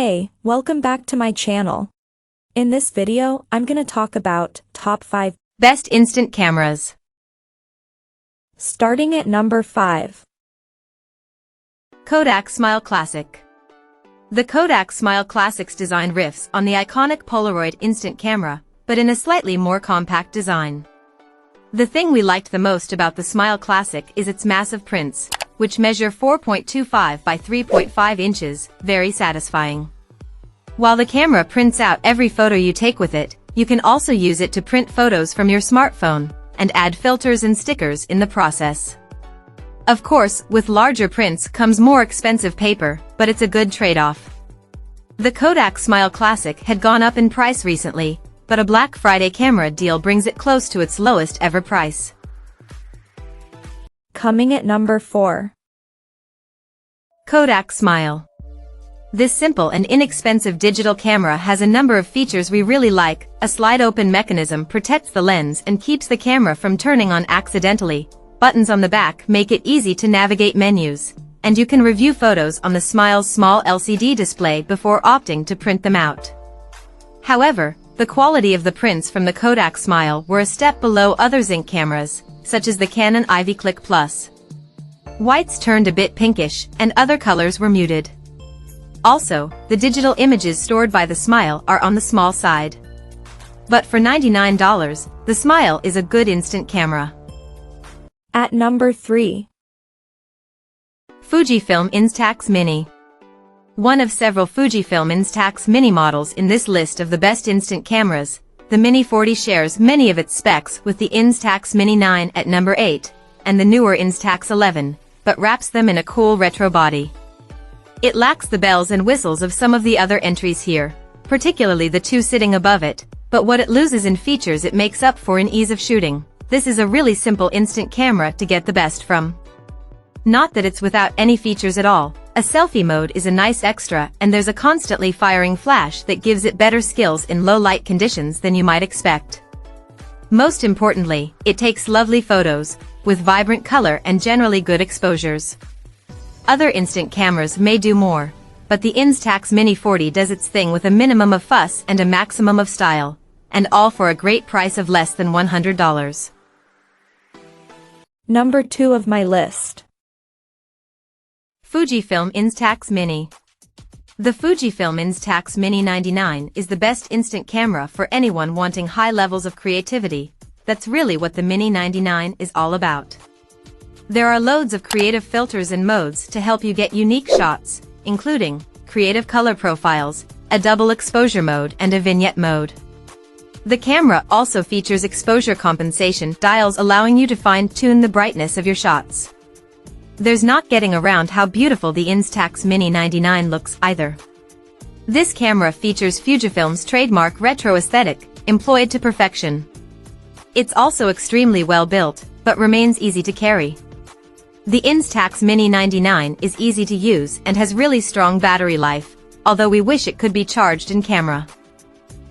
Hey, welcome back to my channel. In this video, I'm gonna talk about top 5 best instant cameras. Starting at number 5. Kodak Smile Classic. The Kodak Smile Classic's design riffs on the iconic Polaroid instant camera, but in a slightly more compact design. The thing we liked the most about the Smile Classic is its massive prints, which measure 4.25 by 3.5 inches, very satisfying. While the camera prints out every photo you take with it, you can also use it to print photos from your smartphone, and add filters and stickers in the process. Of course, with larger prints comes more expensive paper, but it's a good trade-off. The Kodak Smile Classic had gone up in price recently, but a Black Friday camera deal brings it close to its lowest ever price. Coming at number 4. Kodak Smile. This simple and inexpensive digital camera has a number of features we really like. A slide-open mechanism protects the lens and keeps the camera from turning on accidentally. Buttons on the back make it easy to navigate menus, and you can review photos on the Smile's small LCD display before opting to print them out. However, the quality of the prints from the Kodak Smile were a step below other Zinc cameras, such as the Canon Ivy Click Plus. Whites turned a bit pinkish, and other colors were muted. Also, the digital images stored by the Smile are on the small side. But for $99, the Smile is a good instant camera. At number 3. Fujifilm Instax Mini. One of several Fujifilm Instax Mini models in this list of the best instant cameras, the Mini 40 shares many of its specs with the Instax Mini 9 at number 8, and the newer Instax 11, but wraps them in a cool retro body. It lacks the bells and whistles of some of the other entries here, particularly the two sitting above it, but what it loses in features it makes up for in ease of shooting. This is a really simple instant camera to get the best from. Not that it's without any features at all. A selfie mode is a nice extra, and there's a constantly firing flash that gives it better skills in low light conditions than you might expect. Most importantly, it takes lovely photos, with vibrant color and generally good exposures. Other instant cameras may do more, but the Instax Mini 40 does its thing with a minimum of fuss and a maximum of style, and all for a great price of less than $100. Number 2 of my list. Fujifilm Instax Mini. The Fujifilm Instax Mini 99 is the best instant camera for anyone wanting high levels of creativity. That's really what the Mini 99 is all about. There are loads of creative filters and modes to help you get unique shots, including creative color profiles, a double exposure mode and a vignette mode. The camera also features exposure compensation dials allowing you to fine-tune the brightness of your shots. There's not getting around how beautiful the Instax Mini 99 looks either. This camera features Fujifilm's trademark retro aesthetic, employed to perfection. It's also extremely well built, but remains easy to carry. The Instax Mini 99 is easy to use and has really strong battery life, although we wish it could be charged in camera.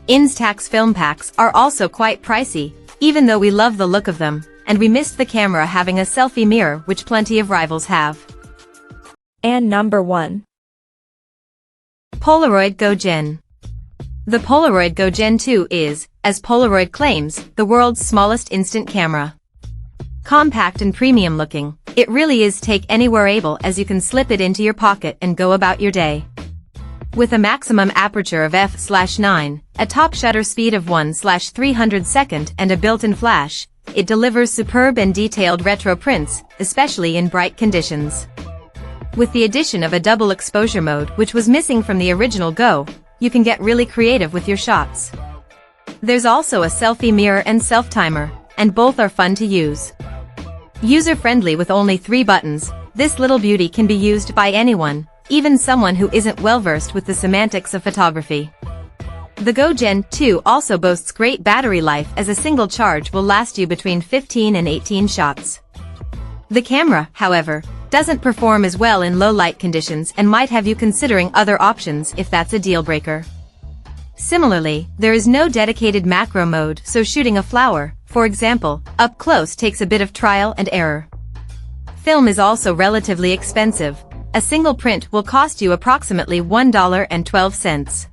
Instax film packs are also quite pricey, even though we love the look of them, and we missed the camera having a selfie mirror which plenty of rivals have. And number 1. Polaroid Go Gen. The Polaroid Go Gen 2 is, as Polaroid claims, the world's smallest instant camera. Compact and premium looking, it really is take anywhere able as you can slip it into your pocket and go about your day. With a maximum aperture of f/9, a top shutter speed of 1/300 and a built-in flash, it delivers superb and detailed retro prints, especially in bright conditions. With the addition of a double exposure mode which was missing from the original Go, you can get really creative with your shots. There's also a selfie mirror and self-timer, and both are fun to use. User-friendly with only 3 buttons, this little beauty can be used by anyone, even someone who isn't well-versed with the semantics of photography. The Go Gen 2 also boasts great battery life as a single charge will last you between 15 and 18 shots. The camera, however, doesn't perform as well in low-light conditions and might have you considering other options if that's a deal-breaker. Similarly, there is no dedicated macro mode, so shooting a flower, for example, up close takes a bit of trial and error. Film is also relatively expensive, A single print will cost you approximately $1.12.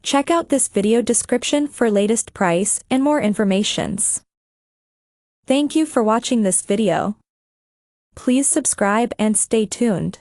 Check out this video description for latest price and more informations. Thank you for watching this video. Please subscribe and stay tuned.